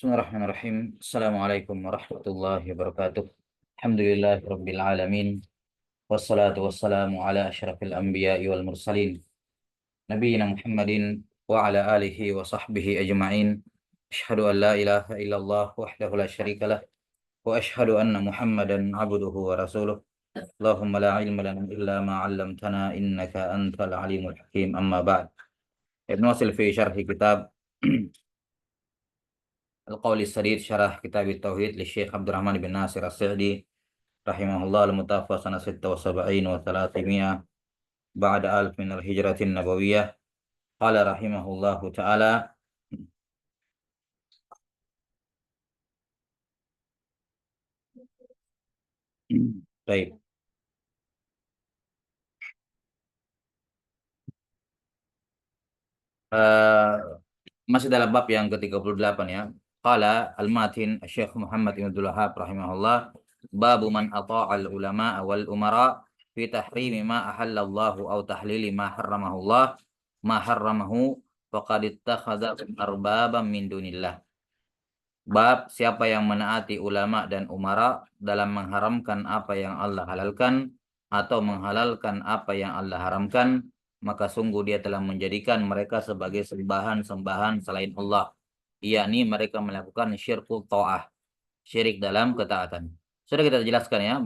Bismillahirrahmanirrahim. Assalamualaikum warahmatullahi wabarakatuh. Alhamdulillahi rabbil alamin. Wassalatu wassalamu ala asyrafil anbiya'i wal mursalin. Nabiyyina Muhammadin wa ala alihi wa sahbihi ajma'in. Asyhadu an la ilaha illallah wahdahu la syarikalah. Wa asyhadu anna Muhammadan abduhu wa rasuluh. Allahumma la ilma lana illa ma 'allamtana innaka antal alimul hakim. Amma ba'd. Ibnu Wasil fi syarhi kitab Al-Qawl As-Sadid Syarah Kitab Tauhid li Syekh Abdurrahman bin Nasir As-Sa'di rahimahullah al-mutawaffa sana 76 wa 300 ba'da alf min al-hijratin nabawiyah. Qala rahimahullahu ta'ala. Baik. Eh, Masih dalam bab yang ke-38 ya. Qala al-Matin Syekh Muhammad Ibn Abdul Wahhab rahimahullah, babu man ata'al ulama wal umara fi tahrimi ma ahallallahu aw tahlili ma harramahu faqad ittakhadha arbaban min dunillah. Bab siapa yang menaati ulama dan umara dalam mengharamkan apa yang Allah halalkan atau menghalalkan apa yang Allah haramkan, maka sungguh dia telah menjadikan mereka sebagai sembahan-sembahan selain Allah, yakni mereka melakukan syirkul ta'ah, syirik dalam ketaatan. Sudah kita jelaskan ya,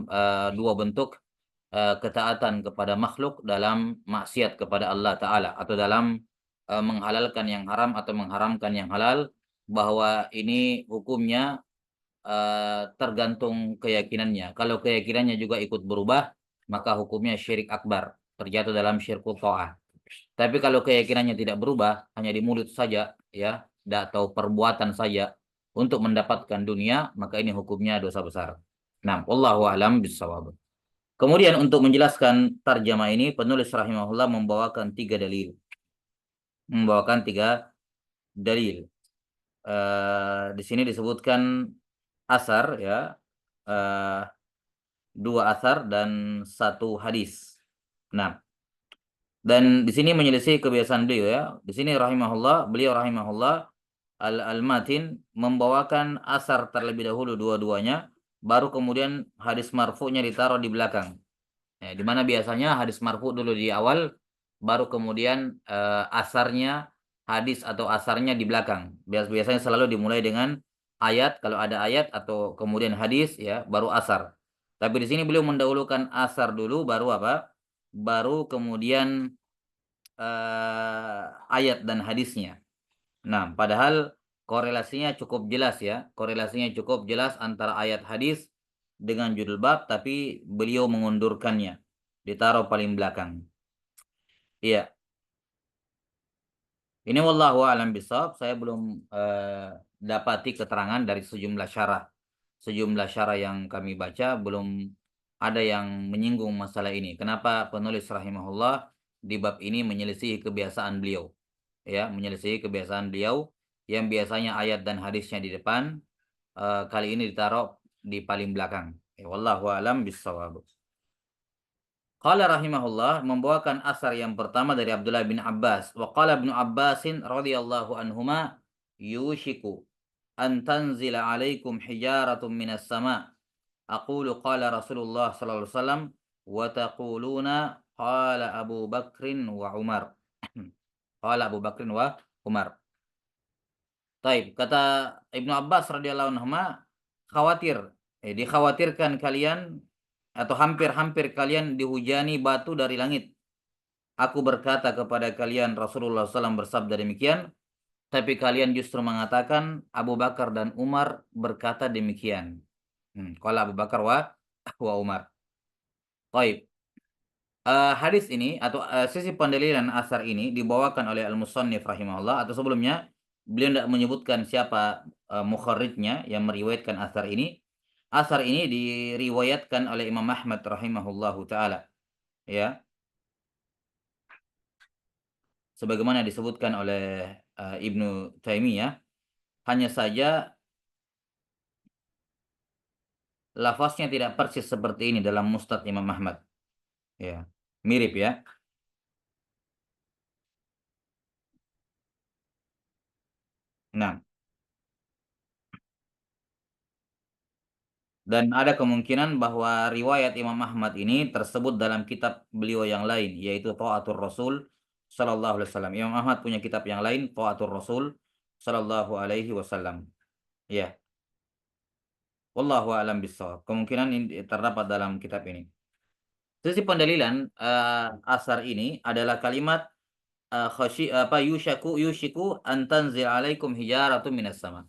dua bentuk ketaatan kepada makhluk dalam maksiat kepada Allah Ta'ala, atau dalam menghalalkan yang haram atau mengharamkan yang halal, bahwa ini hukumnya tergantung keyakinannya. Kalau keyakinannya juga ikut berubah, maka hukumnya syirik akbar, terjatuh dalam syirkul ta'ah. Tapi kalau keyakinannya tidak berubah, hanya di mulut saja, ya, atau perbuatan saja untuk mendapatkan dunia, maka ini hukumnya dosa besar. Nah, wallahu a'lam bishawab. Kemudian untuk menjelaskan tarjama ini, penulis rahimahullah membawakan tiga dalil. Di sini disebutkan asar ya, dua asar dan satu hadis. Nah, dan di sini menyelisih kebiasaan beliau ya. Di sini beliau rahimahullah al-Matin membawakan asar terlebih dahulu dua-duanya, baru kemudian hadis marfu'nya ditaruh di belakang. Ya, di mana biasanya hadis marfu' dulu di awal, baru kemudian hadis atau asarnya di belakang. Biasanya selalu dimulai dengan ayat kalau ada ayat, atau kemudian hadis ya, baru asar. Tapi di sini beliau mendahulukan asar dulu, baru apa? Baru kemudian ayat dan hadisnya. Nah, padahal korelasinya cukup jelas ya. Korelasinya cukup jelas antara ayat hadis dengan judul bab, tapi beliau mengundurkannya, ditaruh paling belakang. Iya. Ini wallahu a'lam bishawab. Saya belum dapati keterangan dari sejumlah syarah. Sejumlah syarah yang kami baca belum ada yang menyinggung masalah ini. Kenapa penulis rahimahullah di bab ini menyelisih kebiasaan beliau? Ya, menyelisih kebiasaan beliau yang biasanya ayat dan hadisnya di depan, kali ini ditaruh di paling belakang. Ya, wallahu a'lam bishawab. Qala rahimahullah membawakan asar yang pertama dari Abdullah bin Abbas. Wa qala Ibnu Abbasin radhiyallahu anhuma yushiku an tanzila alaikum hijaratun minas sama. Aqulu qala Rasulullah sallallahu alaihi wasallam wa taquluna qala Abu Bakrin wa Umar. Qala Abu Bakrin wa Umar. Taib, kata Ibnu Abbas radhiyallahu anhuma, khawatir, dikhawatirkan kalian atau hampir-hampir kalian dihujani batu dari langit. Aku berkata kepada kalian, Rasulullah SAW bersabda demikian, tapi kalian justru mengatakan Abu Bakar dan Umar berkata demikian. Qala Abu Bakar wa Umar. Taib. Hadis ini atau sisi pendalilan asar ini dibawakan oleh Al-Musannif rahimahullah, atau sebelumnya beliau tidak menyebutkan siapa mukharrijnya yang meriwayatkan asar ini. Asar ini diriwayatkan oleh Imam Ahmad rahimahullahu taala, ya. Sebagaimana disebutkan oleh Ibnu Taimiyah, hanya saja lafaznya tidak persis seperti ini dalam Musnad Imam Ahmad. Ya, mirip ya. Nah, Dan ada kemungkinan bahwa riwayat Imam Ahmad ini tersebut dalam kitab beliau yang lain, yaitu Tha'atur Rasul Sallallahu Alaihi Wasallam. Imam Ahmad punya kitab yang lain, Tha'atur Rasul Sallallahu Alaihi Wasallam. Ya, wallahu a'lam bishawab. Kemungkinan ini terdapat dalam kitab ini. Sisi pendalilan asar ini adalah kalimat yushiku an tanzil alaikum hijaratun minas sama.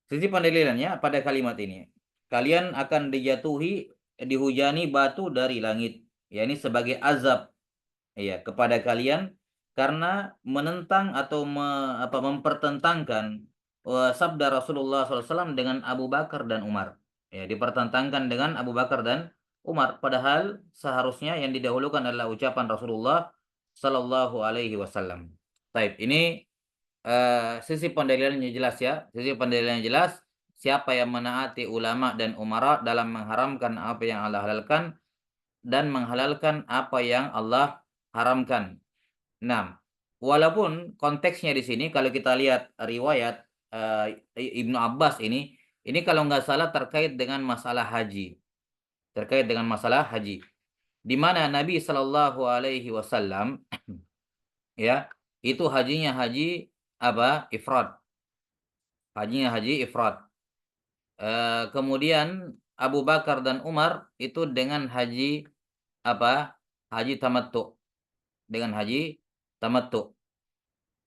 Sisi pendalilannya pada kalimat ini. Kalian akan dihujani batu dari langit. Ya, ini sebagai azab ya kepada kalian karena menentang atau mempertentangkan sabda Rasulullah SAW dengan Abu Bakar dan Umar. Ya, dipertentangkan dengan Abu Bakar dan Umar. Padahal seharusnya yang didahulukan adalah ucapan Rasulullah Sallallahu Alaihi Wasallam. Baik, ini sisi pendalilannya jelas ya. Sisi pendalilannya jelas. Siapa yang menaati ulama dan umara dalam mengharamkan apa yang Allah halalkan dan menghalalkan apa yang Allah haramkan. Nah, walaupun konteksnya di sini kalau kita lihat riwayat Ibnu Abbas ini kalau nggak salah terkait dengan masalah haji. Terkait dengan masalah haji. Di mana Nabi Shallallahu Alaihi Wasallam ya itu hajinya haji apa ifrad, hajinya haji ifrad. Kemudian Abu Bakar dan Umar itu dengan haji apa haji tamattu, dengan haji tamattu.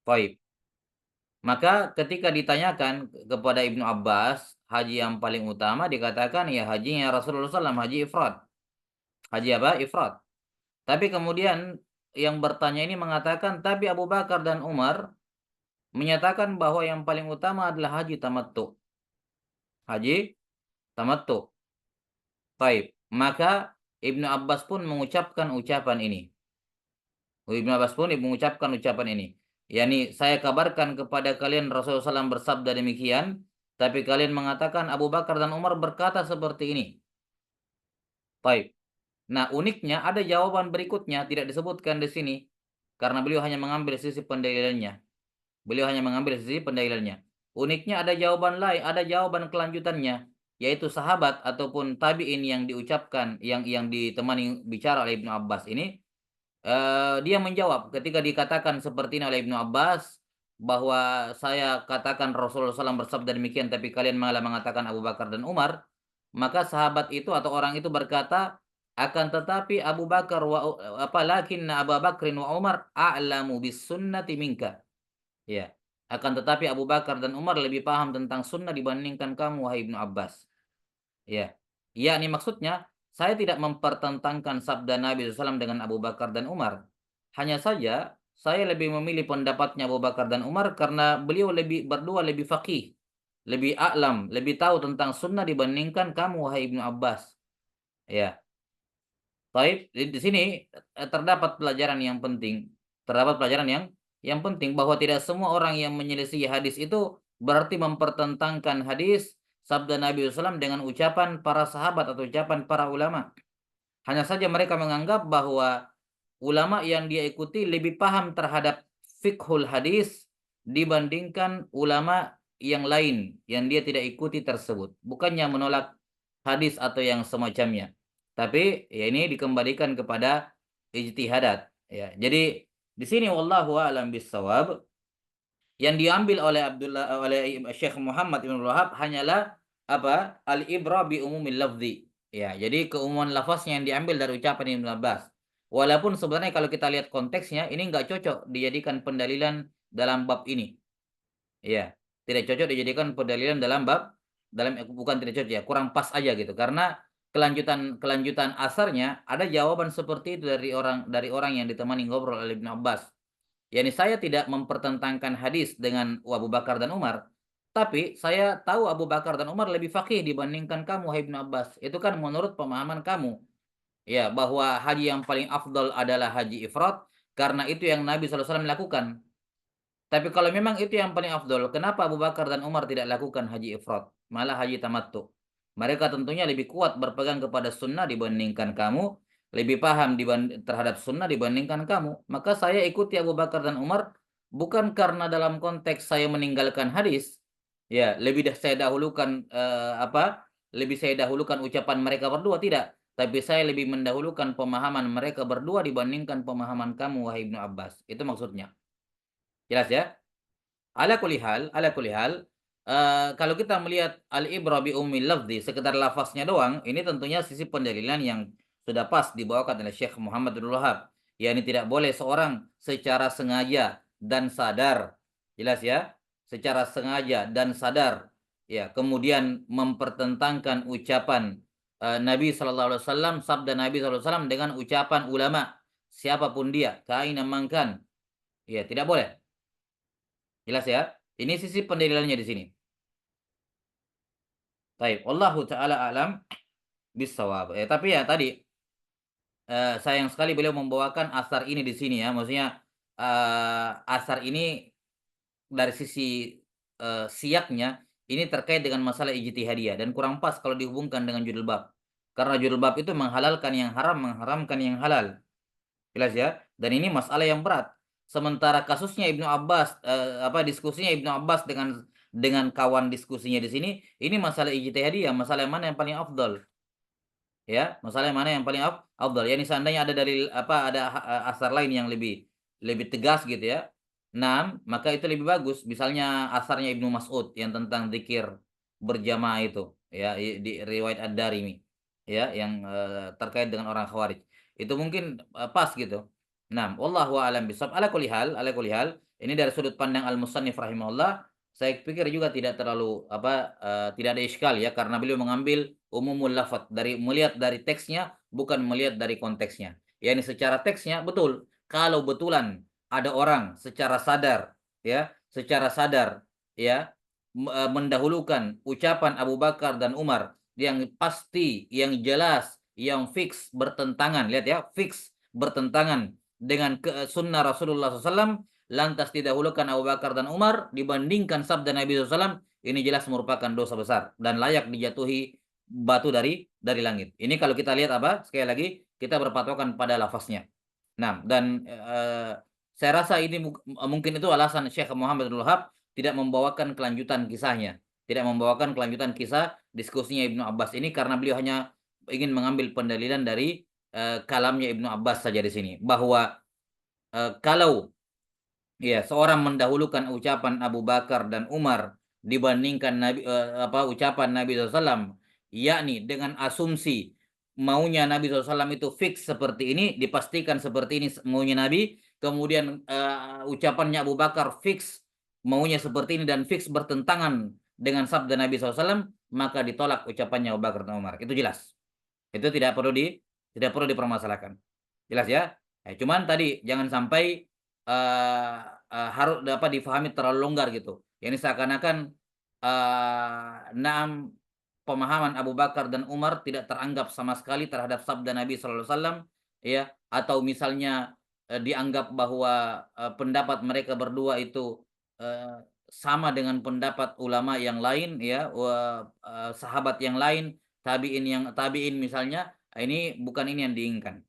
Baik. Maka ketika ditanyakan kepada Ibnu Abbas haji yang paling utama dikatakan ya hajinya Rasulullah SAW, haji ifrad. Haji apa? Ifrad. Tapi kemudian yang bertanya ini mengatakan tapi Abu Bakar dan Umar menyatakan bahwa yang paling utama adalah haji tamattu. Haji tamattu. Baik, maka Ibnu Abbas pun mengucapkan ucapan ini. Ibnu Abbas pun mengucapkan ucapan ini. Yani saya kabarkan kepada kalian Rasulullah SAW bersabda demikian, tapi kalian mengatakan Abu Bakar dan Umar berkata seperti ini. Baik. Nah, uniknya ada jawaban berikutnya tidak disebutkan di sini karena beliau hanya mengambil sisi pendalilannya. Beliau hanya mengambil sisi pendalilannya. Uniknya ada jawaban lain, ada jawaban kelanjutannya, yaitu sahabat ataupun tabi'in yang diucapkan, yang ditemani bicara oleh Ibnu Abbas ini, dia menjawab ketika dikatakan seperti ini oleh Ibnu Abbas, bahwa saya katakan Rasulullah SAW bersabda demikian, tapi kalian malah mengatakan Abu Bakar dan Umar, maka sahabat itu atau orang itu berkata, akan tetapi Abu Bakar lakinna Abu Bakrin wa Umar a'lamu bis sunnati minka. Ya. Akan tetapi Abu Bakar dan Umar lebih paham tentang sunnah dibandingkan kamu, wahai Ibnu Abbas. Ya. Ya, ini maksudnya saya tidak mempertentangkan sabda Nabi SAW dengan Abu Bakar dan Umar. Hanya saja saya lebih memilih pendapatnya Abu Bakar dan Umar karena beliau berdua lebih faqih, lebih a'lam, lebih tahu tentang sunnah dibandingkan kamu, wahai Ibnu Abbas. Ya. Baik, di sini terdapat pelajaran yang penting. Terdapat pelajaran yang penting bahwa tidak semua orang yang menyelisih hadis itu berarti mempertentangkan hadis sabda Nabi SAW dengan ucapan para sahabat atau ucapan para ulama. Hanya saja mereka menganggap bahwa ulama yang dia ikuti lebih paham terhadap fiqhul hadis dibandingkan ulama yang lain yang dia tidak ikuti tersebut. Bukannya menolak hadis atau yang semacamnya. Tapi ya ini dikembalikan kepada ijtihadat ya. Jadi di sini wallahu a'lam bissawab yang diambil oleh Syekh Muhammad Ibn Wahab hanyalah apa? Al-ibra bi umumil lafzi. Ya, jadi keumuman lafaznya yang diambil dari ucapan Ibn Abbas. Walaupun sebenarnya kalau kita lihat konteksnya ini nggak cocok dijadikan pendalilan dalam bab ini. Ya, tidak cocok dijadikan pendalilan bukan tidak cocok ya, kurang pas aja gitu karena kelanjutan asarnya ada jawaban seperti itu dari orang yang ditemani ngobrol oleh Ibnu Abbas. Yani saya tidak mempertentangkan hadis dengan Abu Bakar dan Umar, tapi saya tahu Abu Bakar dan Umar lebih faqih dibandingkan kamu, Ibnu Abbas. Itu kan menurut pemahaman kamu. Ya, bahwa haji yang paling afdal adalah haji ifrad, karena itu yang Nabi SAW lakukan. Tapi kalau memang itu yang paling afdol, kenapa Abu Bakar dan Umar tidak lakukan haji ifrad, malah haji tamattu? Mereka tentunya lebih kuat berpegang kepada sunnah dibandingkan kamu, lebih paham terhadap sunnah dibandingkan kamu. Maka saya ikuti Abu Bakar dan Umar bukan karena dalam konteks saya meninggalkan hadis, ya lebih saya dahulukan lebih saya dahulukan ucapan mereka berdua, tidak. Tapi saya lebih mendahulukan pemahaman mereka berdua dibandingkan pemahaman kamu, wahai Ibnu Abbas. Itu maksudnya. Jelas ya? Ala kulli hal, kalau kita melihat al-ibra bi ummil lafzi, sekedar lafaznya doang, ini tentunya sisi pendalilan yang sudah pas dibawakan oleh Syekh Muhammad bin Wahab. Ya, ini tidak boleh seorang secara sengaja dan sadar, jelas ya, secara sengaja dan sadar, ya, kemudian mempertentangkan ucapan Nabi Shallallahu Alaihi Wasallam, sabda Nabi Shallallahu Alaihi Wasallam dengan ucapan ulama, siapapun dia, kaina mangkan, ya, tidak boleh. Jelas ya? Ini sisi pendalilannya di sini. Baik, wallahu taala alam bisawab. Tapi ya tadi sayang sekali beliau membawakan asar ini di sini ya. Maksudnya asar ini dari sisi siaknya ini terkait dengan masalah ijtihadiyah dan kurang pas kalau dihubungkan dengan judul bab. Karena judul bab itu menghalalkan yang haram, mengharamkan yang halal. Jelas ya? Dan ini masalah yang berat. Sementara kasusnya Ibnu Abbas, diskusinya Ibnu Abbas dengan kawan diskusinya di sini, ini masalah ijtihadiyah, masalah yang mana yang paling afdal. Ya, masalah yang mana yang paling afdal. Ya, ini seandainya ada dalil ada asar lain yang lebih tegas gitu ya. Nah, maka itu lebih bagus. Misalnya asarnya Ibnu Mas'ud yang tentang zikir berjamaah itu, ya, di riwayat Ad-Darimi, ya, yang terkait dengan orang Khawarij. Itu mungkin pas gitu. Nah, wallahu a'lam bishawab. Ala kulli hal, ini dari sudut pandang Al-Musannif rahimahullah, saya pikir juga tidak terlalu tidak ada iskal ya, karena beliau mengambil umumul lafaz dari melihat dari teksnya, bukan melihat dari konteksnya. Ya, ini secara teksnya betul. Kalau betulan ada orang secara sadar ya mendahulukan ucapan Abu Bakar dan Umar yang pasti, yang jelas, yang fix bertentangan, lihat ya, fix bertentangan dengan sunnah Rasulullah SAW, lantas didahulukan Abu Bakar dan Umar dibandingkan sabda Nabi SAW, ini jelas merupakan dosa besar dan layak dijatuhi batu dari langit. Ini kalau kita lihat sekali lagi kita berpatokan pada lafaznya. Nah, dan saya rasa ini mungkin itu alasan Syekh Muhammad bin Wahab tidak membawakan kelanjutan kisahnya, tidak membawakan kelanjutan kisah diskusinya Ibnu Abbas ini, karena beliau hanya ingin mengambil pendalilan dari kalamnya Ibnu Abbas saja di sini, bahwa kalau ya seorang mendahulukan ucapan Abu Bakar dan Umar dibandingkan ucapan Nabi SAW, yakni dengan asumsi maunya Nabi SAW itu fix seperti ini, dipastikan seperti ini maunya Nabi, kemudian ucapannya Abu Bakar fix maunya seperti ini dan fix bertentangan dengan sabda Nabi SAW, maka ditolak ucapannya Abu Bakar dan Umar. Itu jelas. Itu tidak perlu dipermasalahkan. Jelas ya? Cuman tadi jangan sampai harus dapat difahami terlalu longgar gitu. Ini seakan-akan pemahaman Abu Bakar dan Umar tidak teranggap sama sekali terhadap sabda Nabi Sallallahu Alaihi Wasallam, ya, atau misalnya dianggap bahwa pendapat mereka berdua itu sama dengan pendapat ulama yang lain, ya, sahabat yang lain, tabiin misalnya. Ini bukan ini yang diinginkan.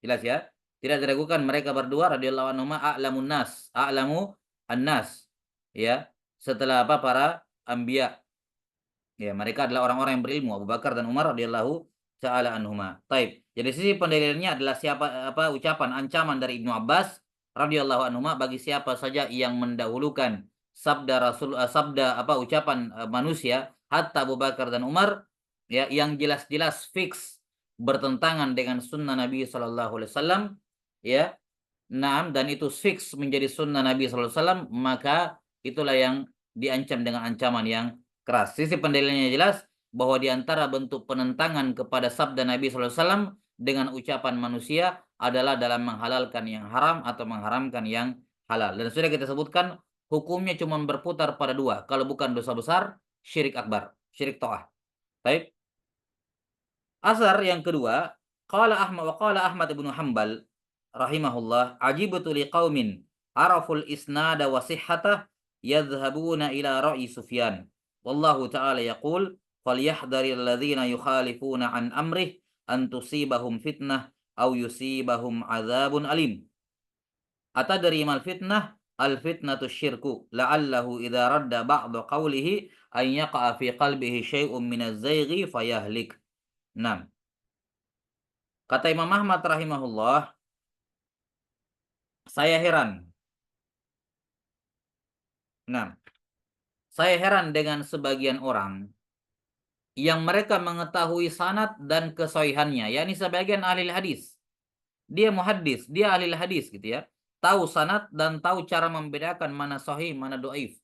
Jelas ya? Tidak diragukan mereka berdua radhiyallahu anhuma a'lamu annas. Ya, setelah para anbiya. Ya, mereka adalah orang-orang yang berilmu, Abu Bakar dan Umar radhiyallahu taala anhuma. Taib. Jadi sisi pendalilannya adalah ucapan ancaman dari Ibnu Abbas radhiyallahu anhuma bagi siapa saja yang mendahulukan ucapan manusia, hatta Abu Bakar dan Umar, ya, yang jelas-jelas fix bertentangan dengan sunnah Nabi Shallallahu Alaihi Wasallam, ya, dan itu fix menjadi sunnah Nabi Shallallahu Alaihi Wasallam, maka itulah yang diancam dengan ancaman yang keras. Sisi pendalilannya jelas bahwa di antara bentuk penentangan kepada sabda Nabi Shallallahu Alaihi Wasallam dengan ucapan manusia adalah dalam menghalalkan yang haram atau mengharamkan yang halal. Dan sudah kita sebutkan hukumnya cuma berputar pada dua, kalau bukan dosa besar, syirik akbar, syirik to'ah. Baik. Asar yang kedua, qala Ahmad ibnu Hambal rahimahullah, ajibtu liqaumin araful isnada wa sihhatah yadhhabuna ila ra'i Sufyan. Wallahu ta'ala yaqul falyahdharil ladzina yukhalifuna an amrih an tusibahum fitnah aw yusibahum adzabun alim. Atadri mal fitnah? Al fitnatu syirku la'allahu idza radda ba'da qawlihi an yaqa'a fi qalbihi syai'un minaz zayghi fayahlik. Nah, kata Imam Ahmad rahimahullah, saya heran. Nah, saya heran dengan sebagian orang yang mereka mengetahui sanad dan kesohihannya, yakni sebagian ahli hadis. Dia muhaddis, dia ahli hadis gitu ya. Tahu sanad dan tahu cara membedakan mana sahih, mana dhaif.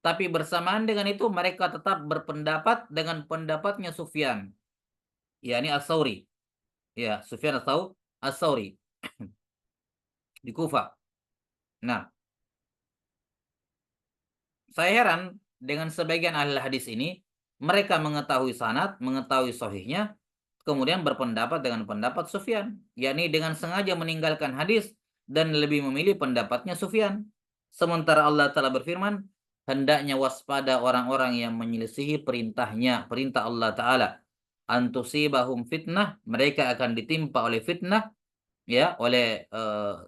Tapi bersamaan dengan itu mereka tetap berpendapat dengan pendapatnya Sufyan, yakni As-Tsauri. Ya, Sufyan As-Tsauri di Kufah. Nah, saya heran dengan sebagian ahli hadis ini, mereka mengetahui sanad, mengetahui sahihnya, kemudian berpendapat dengan pendapat Sufyan, yakni dengan sengaja meninggalkan hadis dan lebih memilih pendapatnya Sufyan. Sementara Allah Ta'ala berfirman, hendaknya waspada orang-orang yang menyelisihi perintahnya, perintah Allah Ta'ala. Antusibahum fitnah, mereka akan ditimpa oleh fitnah, ya, oleh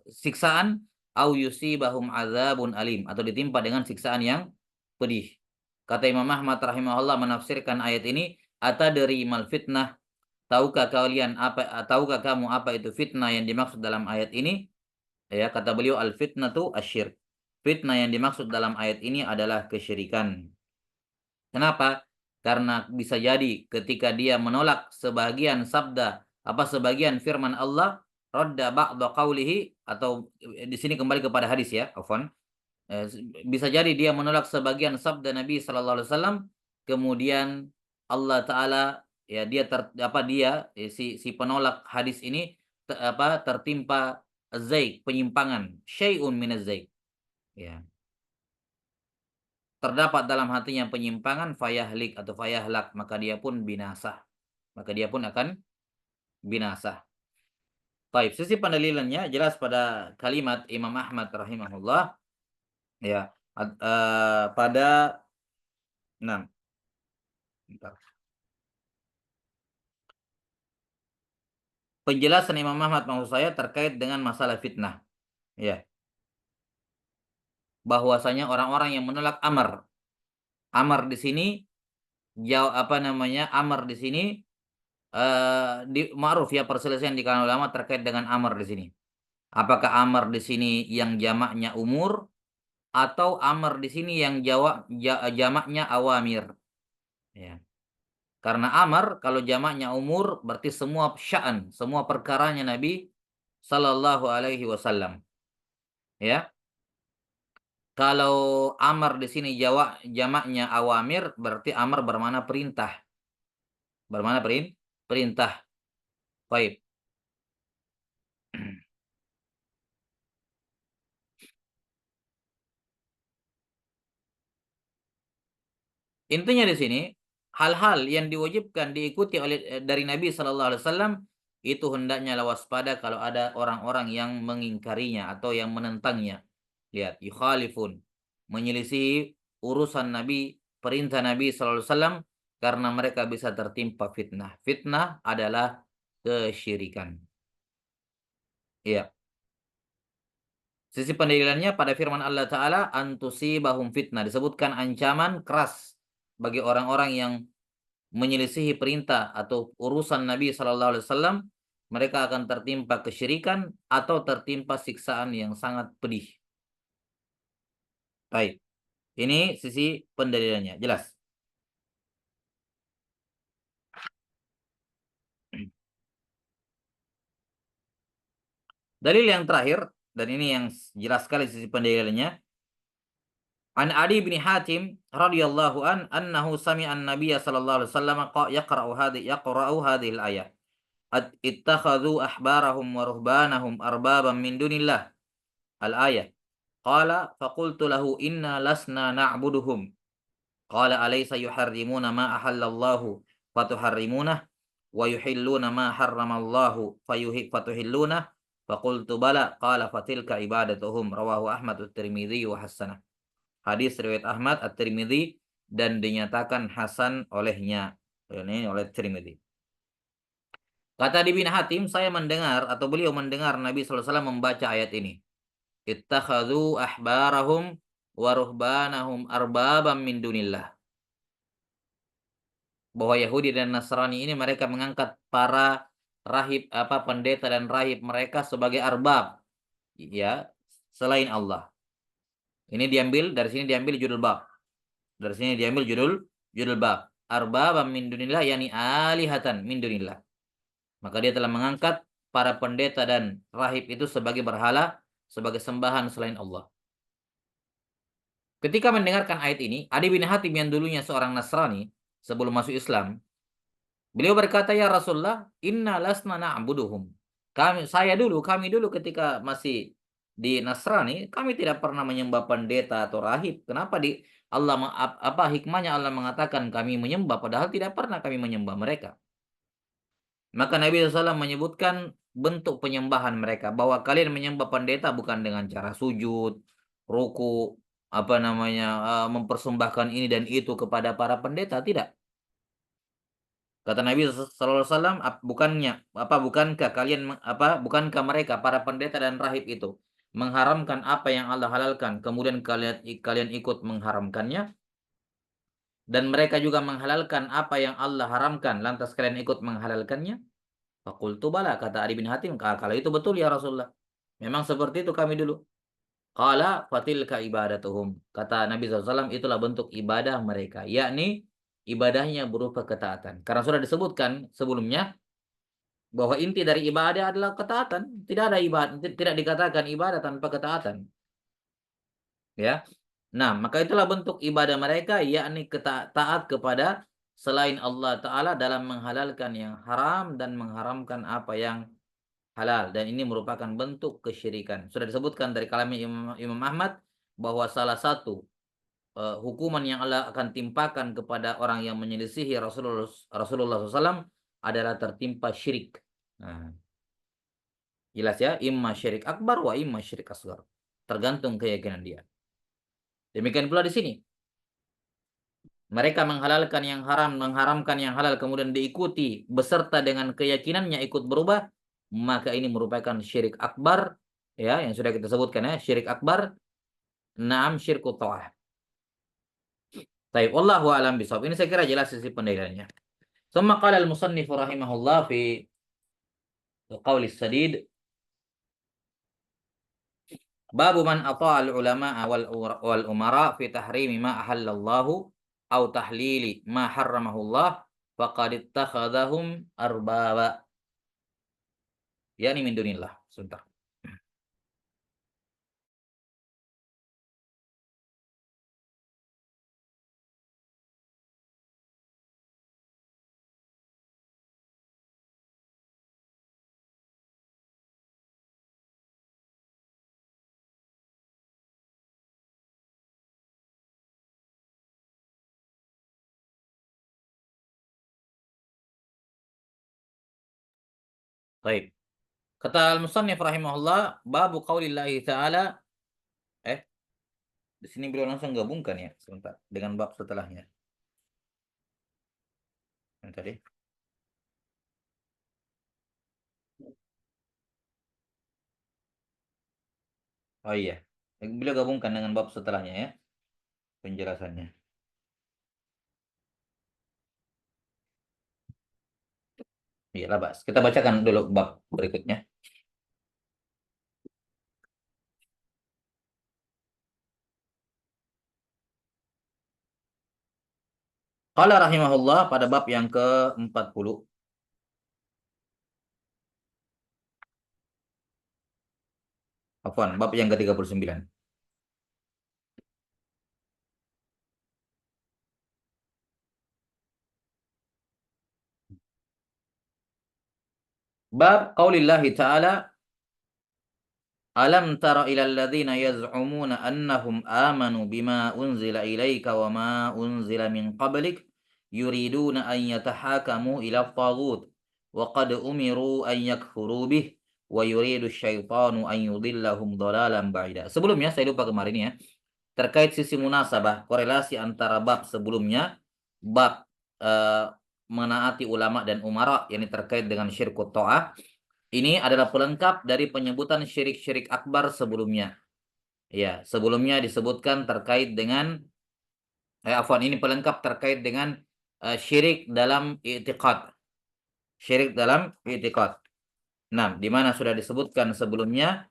siksaan, au yusibahum azabun alim, atau ditimpa dengan siksaan yang pedih. Kata Imam Ahmad rahimahullah menafsirkan ayat ini, atadri mal fitnah, tahukah kamu apa itu fitnah yang dimaksud dalam ayat ini? Ya, kata beliau, al fitnatu asyirk. Fitnah yang dimaksud dalam ayat ini adalah kesyirikan. Kenapa? Karena bisa jadi ketika dia menolak sebagian sabda, sebagian firman Allah, radda ba'da qawlihi, atau di sini kembali kepada hadis ya, afwan. Bisa jadi dia menolak sebagian sabda Nabi sallallahu alaihi wasallam, kemudian Allah Taala, ya, si penolak hadis ini tertimpa zaik, penyimpangan, syai'un minaz zaik. Ya. Terdapat dalam hatinya penyimpangan, fayahlik atau fayahlak, maka dia pun binasa. Maka dia pun akan binasa. Baik, sisi pendalilannya jelas pada kalimat Imam Ahmad rahimahullah, ya, pada 6. Bentar. Penjelasan Imam Ahmad maksud saya terkait dengan masalah fitnah. Ya. Bahwasanya orang-orang yang menolak amar. Amar di sini amar di sini ma'ruf ya, perselisihan di kalangan ulama terkait dengan amar di sini. Apakah amar di sini yang jamaknya umur atau amar di sini yang jamaknya awamir? Ya. Karena amar kalau jamaknya umur berarti semua sya'an, semua perkaranya Nabi sallallahu alaihi wasallam. Ya. Kalau amar di sini jamaknya awamir berarti amar bermakna perintah. Bermakna perintah. Baik. Intinya di sini hal-hal yang diwajibkan diikuti dari Nabi Shallallahu Alaihi Wasallam itu hendaknya waspada kalau ada orang-orang yang mengingkarinya atau yang menentangnya. Lihat, yukhalifun, menyelisih urusan Nabi, perintah Nabi Shallallahu Alaihi Wasallam, karena mereka bisa tertimpa fitnah. Fitnah adalah kesyirikan. Iya. Sisi pendalilannya pada firman Allah Ta'ala, antusibahum fitnah. Disebutkan ancaman keras bagi orang-orang yang menyelisihi perintah atau urusan Nabi Shallallahu Alaihi Wasallam, mereka akan tertimpa kesyirikan atau tertimpa siksaan yang sangat pedih. Baik, ini sisi pendalilannya, jelas. Dalil yang terakhir, dan ini yang jelas sekali sisi pendalilannya. An Adi bin Hatim radhiyallahu annahu sami'a an-nabiyya sallallahu alaihi wasallam yaqra'u hadhihi al-ayah. Ittakhadhu ahbarahum wa ruhbanahum arbaban min dunillah. Al-ayah. Qala faqultu lahu inna lasna na'buduhum. Qala alaysa yuharrimuna ma ahallallahu fatuharrimunah wa yuhilluna ma harramallahu fatuhillunah Faqultu bala qala fatilka ibadatuhum rawahu Ahmad at-Tirmidzi wa hasanah. Hadis riwayat Ahmad at-Tirmidzi dan dinyatakan hasan olehnya, ini oleh Tirmidzi. Kata Adi bin Hatim, saya mendengar atau beliau mendengar Nabi SAW membaca ayat ini. Ittakhadhu ahbarahum wa ruhbanahum arbabam min dunillah. Bahwa Yahudi dan Nasrani ini mereka mengangkat para rahib pendeta dan rahib mereka sebagai arbab, ya, selain Allah. Ini diambil dari sini, diambil judul bab. Dari sini diambil judul bab. Arbabam min dunillah yani alihatan min dunillah. Maka dia telah mengangkat para pendeta dan rahib itu sebagai berhala, sebagai sembahan selain Allah. Ketika mendengarkan ayat ini, Adi bin Hatim yang dulunya seorang Nasrani sebelum masuk Islam, beliau berkata, ya Rasulullah, inna lasna na'buduhum. Kami dulu ketika masih di Nasrani, kami tidak pernah menyembah pendeta atau rahib. Kenapa apa hikmahnya Allah mengatakan kami menyembah padahal tidak pernah kami menyembah mereka? Maka Nabi SAW menyebutkan bentuk penyembahan mereka, bahwa kalian menyembah pendeta bukan dengan cara sujud, ruku, mempersembahkan ini dan itu kepada para pendeta, tidak. Kata Nabi SAW, bukankah mereka para pendeta dan rahib itu mengharamkan apa yang Allah halalkan, kemudian kalian ikut mengharamkannya, dan mereka juga menghalalkan apa yang Allah haramkan, lantas kalian ikut menghalalkannya? Fakultu bala, kata Adi bin Hatim, kalau itu betul ya Rasulullah. Memang seperti itu kami dulu. Qala fatilka ibadatuhum. Kata Nabi SAW, itulah bentuk ibadah mereka. Yakni ibadahnya berupa ketaatan. Karena sudah disebutkan sebelumnya bahwa inti dari ibadah adalah ketaatan. Tidak dikatakan ibadah tanpa ketaatan. Ya. Nah, maka itulah bentuk ibadah mereka, yakni taat kepada selain Allah Ta'ala dalam menghalalkan yang haram dan mengharamkan apa yang halal. Dan ini merupakan bentuk kesyirikan. Sudah disebutkan dari kalam Imam Ahmad bahwa salah satu hukuman yang Allah akan timpakan kepada orang yang menyelisihi Rasulullah SAW adalah tertimpa syirik. Nah, jelas ya, imma syirik akbar wa imma syirik asgar. Tergantung keyakinan dia. Demikian pula di sini. Mereka menghalalkan yang haram, mengharamkan yang halal, kemudian diikuti beserta dengan keyakinannya ikut berubah, maka ini merupakan syirik akbar, ya, yang sudah kita sebutkan ya, syirik akbar. Naam syirku ta'ah. Baik, wallahu a'lam bishawab. Ini saya kira jelas sisi pendalilannya. Tsumma qala al-musannif rahimahullah fi qauli sadid, babu man ata'al ulama wal umara fi tahrimi ma ahallallahu au tahlili ma harramahullah faqad ittakhadhahum arbaba. Yani min dunillah. Sebentar. Baik. Kata al-musannif rahimahullah, babu qaulillahi ta'ala, di sini beliau langsung gabungkan ya, sebentar, dengan bab setelahnya. Yang tadi. Oh iya. Beliau gabungkan dengan bab setelahnya ya, penjelasannya. Iya lah, Bas. Kita bacakan dulu bab berikutnya. Qala rahimahullah pada bab yang ke-40. Afwan, bab yang ke-39. Bab qaulillahi ta'ala, alam tara ilal ladzina yaz'umuna annahum amanu bima unzila ilaika wa ma unzila min qablik yuriduna an yatahakamu ila taghut wa qad umiru an yakfuru bih wa yuridu syaitanu an yudillahum dhalalan ba'ida. Sebelumnya saya lupa kemarin ya, terkait sisi munasabah, korelasi antara bab sebelumnya, bab menaati ulama dan umara, yang terkait dengan syirkut ta'ah. Ini adalah pelengkap dari penyebutan syirik-syirik akbar sebelumnya. Ya, sebelumnya disebutkan terkait dengan ini pelengkap terkait dengan syirik dalam i'tiqad. Syirik dalam i'tiqad. Nah, di mana sudah disebutkan sebelumnya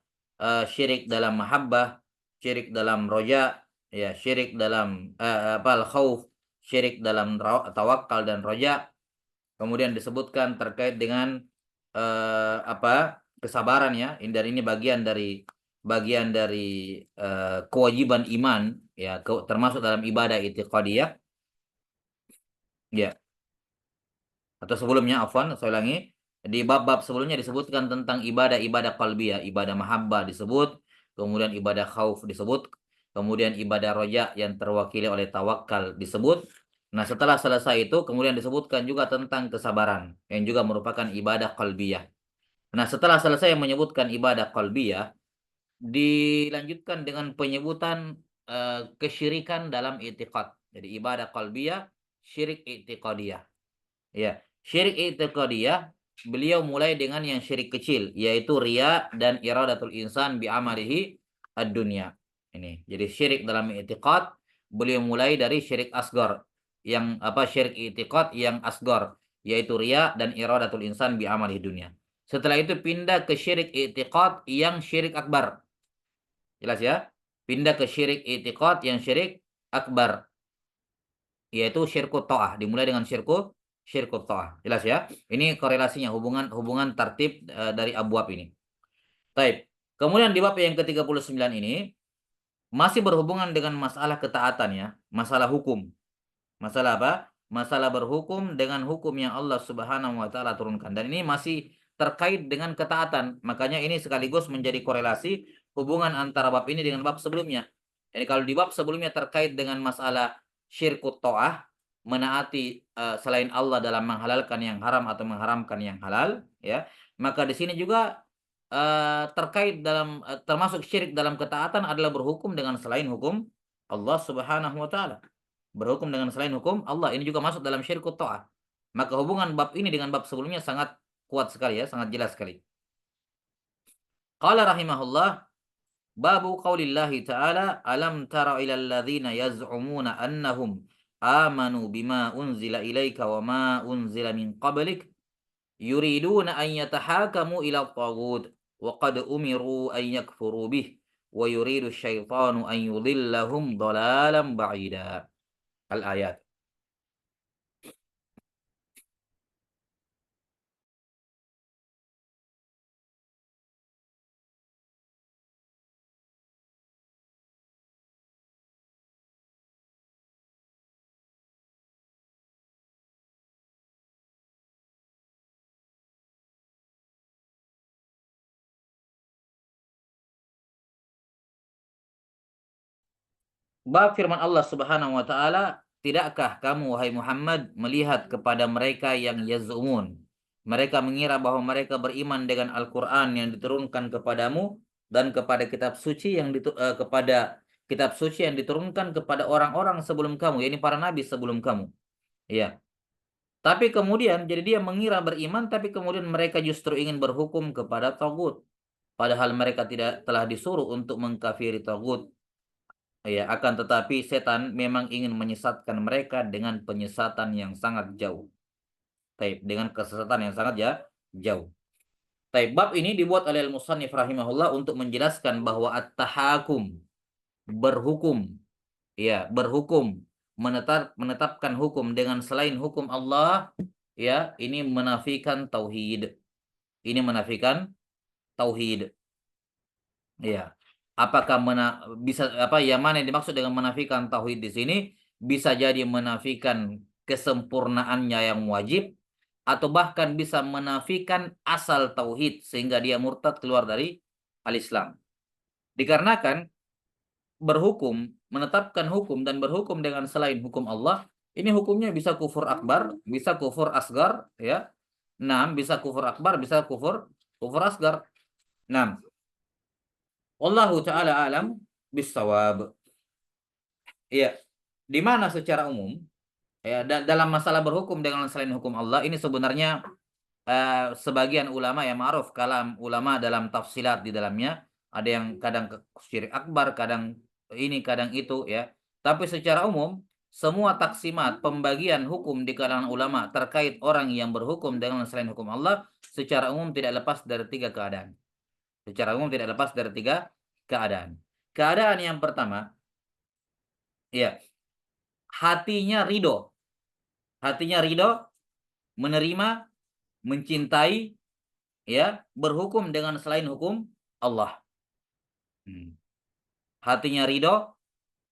syirik dalam mahabbah, syirik dalam roja, ya, syirik dalam al-khauf, syirik dalam tawakal dan roja. Kemudian disebutkan terkait dengan kesabaran ya. Dan ini bagian dari kewajiban iman ya, termasuk dalam ibadah i'tiqadiyah. Ya. Atau sebelumnya, saya ulangi. Di bab-bab sebelumnya disebutkan tentang ibadah-ibadah qalbiyah, ibadah mahabbah disebut, kemudian ibadah khauf disebut, kemudian ibadah roja yang terwakili oleh tawakal disebut. Nah, setelah selesai itu kemudian disebutkan juga tentang kesabaran yang juga merupakan ibadah qalbiyah. Nah, setelah selesai menyebutkan ibadah qalbiyah, dilanjutkan dengan penyebutan kesyirikan dalam i'tiqad. Jadi ibadah qalbiyah, syirik i'tiqadiyah. Ya, syirik i'tiqadiyah beliau mulai dengan yang syirik kecil, yaitu riya dan iradatul insan bi amalihi ad-dunya. Ini. Jadi syirik dalam i'tiqad beliau mulai dari syirik asgar. Yang syirik i'tiqad yang asgar, yaitu riya dan iradatul insan bi amalihi dunya. Setelah itu pindah ke syirik i'tiqad yang syirik akbar. Jelas ya? Pindah ke syirik i'tiqad yang syirik akbar, yaitu syirkut ta'ah. Dimulai dengan syirkut ta'ah. Jelas ya? Ini korelasinya, hubungan tartib dari abwab ini. Baik. Kemudian di bab yang ke-39 ini masih berhubungan dengan masalah ketaatan ya, masalah hukum. Masalah apa? Masalah berhukum dengan hukum yang Allah Subhanahu wa taala turunkan. Dan ini masih terkait dengan ketaatan. Makanya ini sekaligus menjadi korelasi hubungan antara bab ini dengan bab sebelumnya. Jadi kalau di bab sebelumnya terkait dengan masalah syirkut ta'ah, menaati selain Allah dalam menghalalkan yang haram atau mengharamkan yang halal, ya. Maka di sini juga terkait dalam termasuk syirik dalam ketaatan adalah berhukum dengan selain hukum Allah Subhanahu wa taala. Berhukum dengan selain hukum Allah, ini juga masuk dalam syirkut ta'ah. Maka hubungan bab ini dengan bab sebelumnya sangat kuat sekali ya, sangat jelas sekali. Qala rahimahullah, babu qaulillahi ta'ala, alam tara ilal ladzina yaz'umuna annahum amanu bima unzila ilaika wa ma unzila min qablik yuriduna an yatahakamu ila taghut wa qad umiru an yakfuru bih wa yuridu syaitanu an yudillahum dhalalan ba'ida. Al-ayat. Bab firman Allah Subhanahu wa taala, tidakkah kamu wahai Muhammad melihat kepada mereka yang yaz'umun? Mereka mengira bahwa mereka beriman dengan Al-Qur'an yang diturunkan kepadamu dan kepada kitab suci yang diturunkan kepada orang-orang sebelum kamu, yakni para nabi sebelum kamu. Ya. Tapi kemudian jadi dia mengira beriman, tapi kemudian mereka justru ingin berhukum kepada tagut. Padahal mereka telah disuruh untuk mengkafiri tagut. Ya, akan tetapi setan memang ingin menyesatkan mereka dengan penyesatan yang sangat jauh. Taib, dengan kesesatan yang sangat jauh. Taib, bab ini dibuat oleh al-musannif rahimahullah untuk menjelaskan bahwa at-tahakum, berhukum, ya, berhukum, menetapkan hukum dengan selain hukum Allah, ya, ini menafikan tauhid. Ini menafikan tauhid. Ya. Apakah bisa yang mana yang dimaksud dengan menafikan tauhid di sini? Bisa jadi menafikan kesempurnaannya yang wajib, atau bahkan bisa menafikan asal tauhid sehingga dia murtad keluar dari al-Islam. Dikarenakan berhukum, menetapkan hukum dan berhukum dengan selain hukum Allah, ini hukumnya bisa kufur akbar, bisa kufur asgar, ya. Nah, bisa kufur akbar, bisa kufur asgar. Nah, wallahu taala alam bisawab. Iya, di mana secara umum ya dalam masalah berhukum dengan selain hukum Allah ini sebenarnya sebagian ulama yang ma'ruf kalam ulama dalam tafsilat di dalamnya ada yang kadang syirik akbar, kadang ini, kadang itu ya. Tapi secara umum semua taksimat pembagian hukum di kalangan ulama terkait orang yang berhukum dengan selain hukum Allah secara umum tidak lepas dari tiga keadaan. Secara umum tidak lepas dari tiga keadaan. Keadaan yang pertama, ya, hatinya ridho. Hatinya ridho, menerima, mencintai, ya, berhukum dengan selain hukum Allah. Hatinya ridho,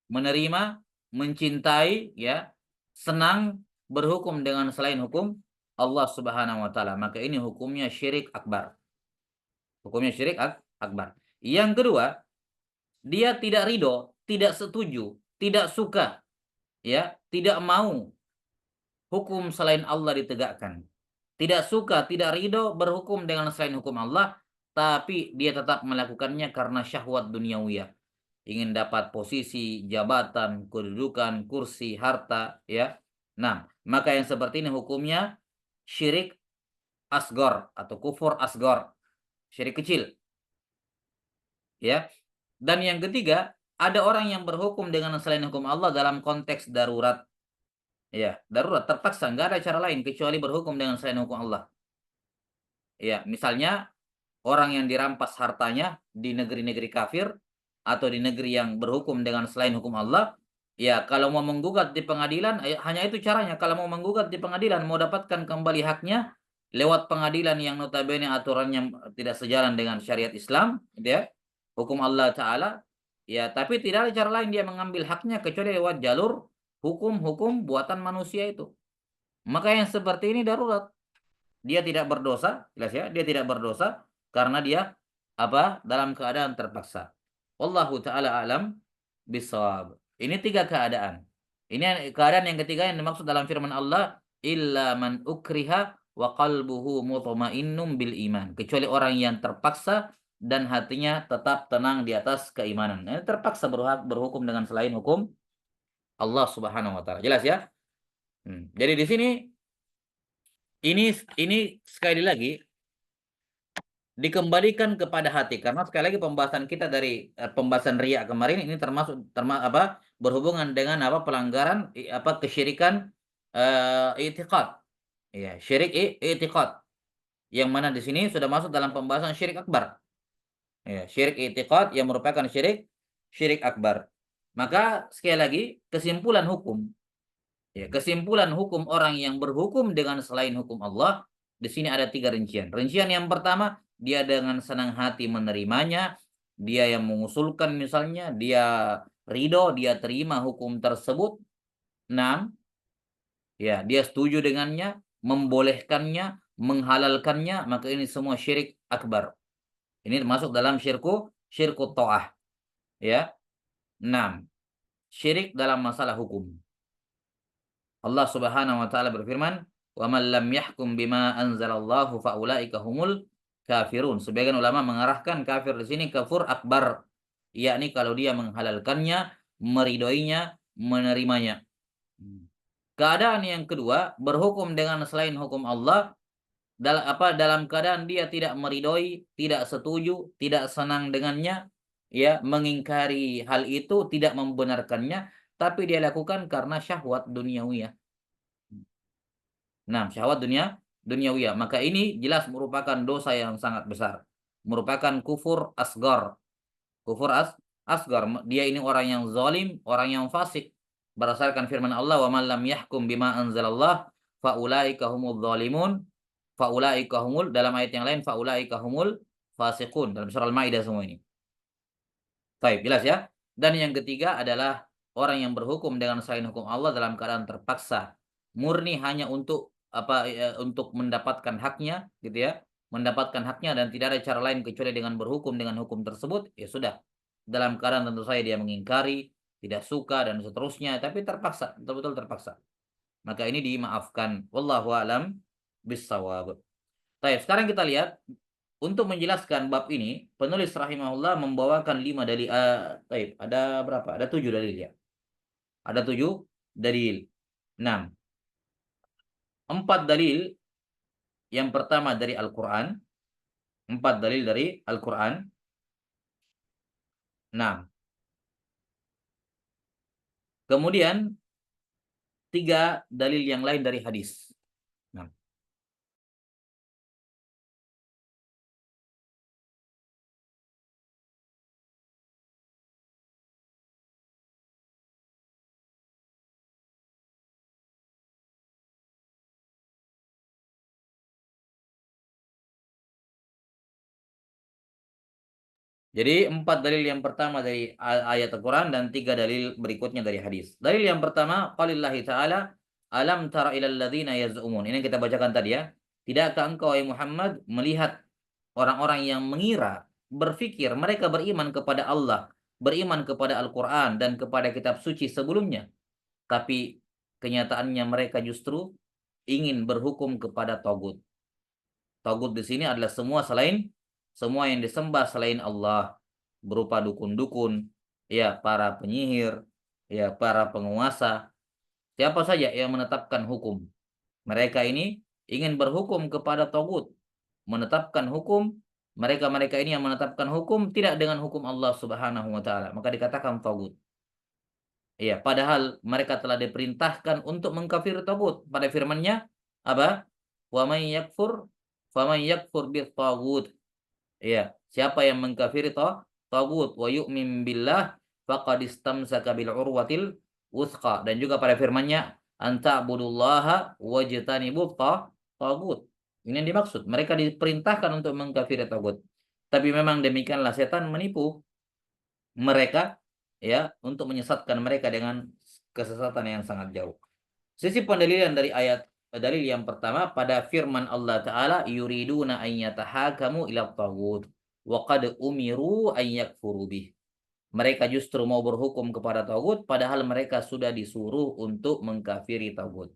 menerima, mencintai, ya, senang berhukum dengan selain hukum Allah Subhanahu wa taala. Maka ini hukumnya syirik akbar. Hukumnya syirik akbar. Yang kedua, dia tidak ridho, tidak setuju, tidak suka, ya, tidak mau hukum selain Allah ditegakkan. Tidak suka, tidak ridho berhukum dengan selain hukum Allah, tapi dia tetap melakukannya karena syahwat duniawiyah. Ingin dapat posisi, jabatan, kedudukan, kursi, harta, ya. Nah, maka yang seperti ini hukumnya syirik asgor atau kufur asgor, syirik kecil, ya. Dan yang ketiga, ada orang yang berhukum dengan selain hukum Allah dalam konteks darurat. Ya, darurat, terpaksa, nggak ada cara lain kecuali berhukum dengan selain hukum Allah. Ya, misalnya orang yang dirampas hartanya di negeri-negeri kafir atau di negeri yang berhukum dengan selain hukum Allah, ya kalau mau menggugat di pengadilan, hanya itu caranya. Kalau mau menggugat di pengadilan, mau dapatkan kembali haknya lewat pengadilan yang notabene aturannya tidak sejalan dengan syariat Islam, gitu ya, hukum Allah Ta'ala, ya tapi tidak ada cara lain dia mengambil haknya kecuali lewat jalur hukum-hukum buatan manusia itu. Maka yang seperti ini darurat. Dia tidak berdosa, jelas ya, dia tidak berdosa karena dia apa? Dalam keadaan terpaksa. Wallahu taala alam bisawab. Ini tiga keadaan. Ini keadaan yang ketiga yang dimaksud dalam firman Allah, illa man ukriha wa qalbuhu mutmainnum bil iman. Kecuali orang yang terpaksa dan hatinya tetap tenang di atas keimanan. Ini terpaksa berhukum dengan selain hukum Allah Subhanahu wa taala. Jelas ya? Jadi di sini ini sekali lagi dikembalikan kepada hati karena sekali lagi pembahasan kita dari pembahasan riya kemarin ini termasuk apa berhubungan dengan apa pelanggaran apa kesyirikan i'tiqad. Ya, syirik i'tiqad. Yang mana di sini sudah masuk dalam pembahasan syirik akbar. Ya, syirik i'tiqad yang merupakan syirik akbar. Maka sekali lagi kesimpulan hukum. Ya, kesimpulan hukum orang yang berhukum dengan selain hukum Allah, di sini ada tiga rincian. Rincian yang pertama, dia dengan senang hati menerimanya, dia yang mengusulkan misalnya, dia ridho, dia terima hukum tersebut. 6, ya, dia setuju dengannya, membolehkannya, menghalalkannya, maka ini semua syirik akbar. Ini termasuk dalam syirku ta'ah. Ya. 6, syirik dalam masalah hukum. Allah Subhanahu wa taala berfirman, "Wa man lam yahkum bima anzalallahu faulaika humul kafirun." Sebagian ulama mengarahkan kafir di sini kafur akbar, yakni kalau dia menghalalkannya, meridhoinya, menerimanya. Keadaan yang kedua, berhukum dengan selain hukum Allah dalam keadaan dia tidak meridhoi, tidak setuju, tidak senang dengannya, ya, mengingkari hal itu, tidak membenarkannya, tapi dia lakukan karena syahwat duniawiyah. Nah, syahwat duniawiyah. Maka ini jelas merupakan dosa yang sangat besar. Merupakan kufur asgar. Kufur asgar. Dia ini orang yang zalim, orang yang fasik. Berdasarkan firman Allah, "Wa man lam yahkum bima anzalallah faulaika humul zalimun." Faulaika humul, dalam ayat yang lain faulaika humul fasiqun, dalam surah Al-Maidah semua ini. Baik, jelas ya. Dan yang ketiga adalah orang yang berhukum dengan selain hukum Allah dalam keadaan terpaksa, murni hanya untuk apa untuk mendapatkan haknya, gitu ya. Mendapatkan haknya dan tidak ada cara lain kecuali dengan berhukum dengan hukum tersebut, ya sudah. Dalam keadaan tentu saja dia mengingkari, tidak suka dan seterusnya, tapi terpaksa, betul-betul terpaksa. Maka ini dimaafkan. Wallahu a'lam bissawab. Baik, sekarang kita lihat untuk menjelaskan bab ini, penulis rahimahullah membawakan 5 dalil. Ada berapa? Ada 7 dalil ya. Ada 7 dalil. 6. 4 dalil. Yang pertama dari Al-Quran. 4 dalil dari Al-Quran. 6. Kemudian 3 dalil yang lain dari hadis. Nah, jadi 4 dalil yang pertama dari ayat Al-Quran dan 3 dalil berikutnya dari hadis. Dalil yang pertama, qalillahi ta'ala, alam tara ilal ladzina yaz'umun. Ini yang kita bacakan tadi ya. Tidakkah engkau, wahai Muhammad, melihat orang-orang yang mengira, berpikir mereka beriman kepada Allah, beriman kepada Al-Quran dan kepada kitab suci sebelumnya. Tapi kenyataannya mereka justru ingin berhukum kepada Tagut. Tagut di sini adalah semua yang disembah selain Allah, berupa dukun-dukun, ya para penyihir, ya para penguasa, siapa saja yang menetapkan hukum. Mereka ini ingin berhukum kepada Tagut, menetapkan hukum. Mereka-mereka ini yang menetapkan hukum tidak dengan hukum Allah Subhanahu wa taala, maka dikatakan Tagut. Ya, padahal mereka telah diperintahkan untuk mengkafiri tagut. Pada firman-Nya apa? Wa may yakfur faman yakfur bit tagut. Ya, siapa yang mengkafiri tagut wa yu'min billah faqad istamsaka bil urwatil wuthqa. Dan juga pada firman-Nya anta'budullaha wajtanibut tagut. Ini yang dimaksud. Mereka diperintahkan untuk mengkafiri tagut. Tapi memang demikianlah setan menipu mereka ya untuk menyesatkan mereka dengan kesesatan yang sangat jauh. Sisi pendalilan dari ayat dalil yang pertama pada firman Allah Ta'ala yuriduna an yatahakamu ila taghut wa qad umiru an yakfuru bih. Mereka justru mau berhukum kepada tagut padahal mereka sudah disuruh untuk mengkafiri tagut.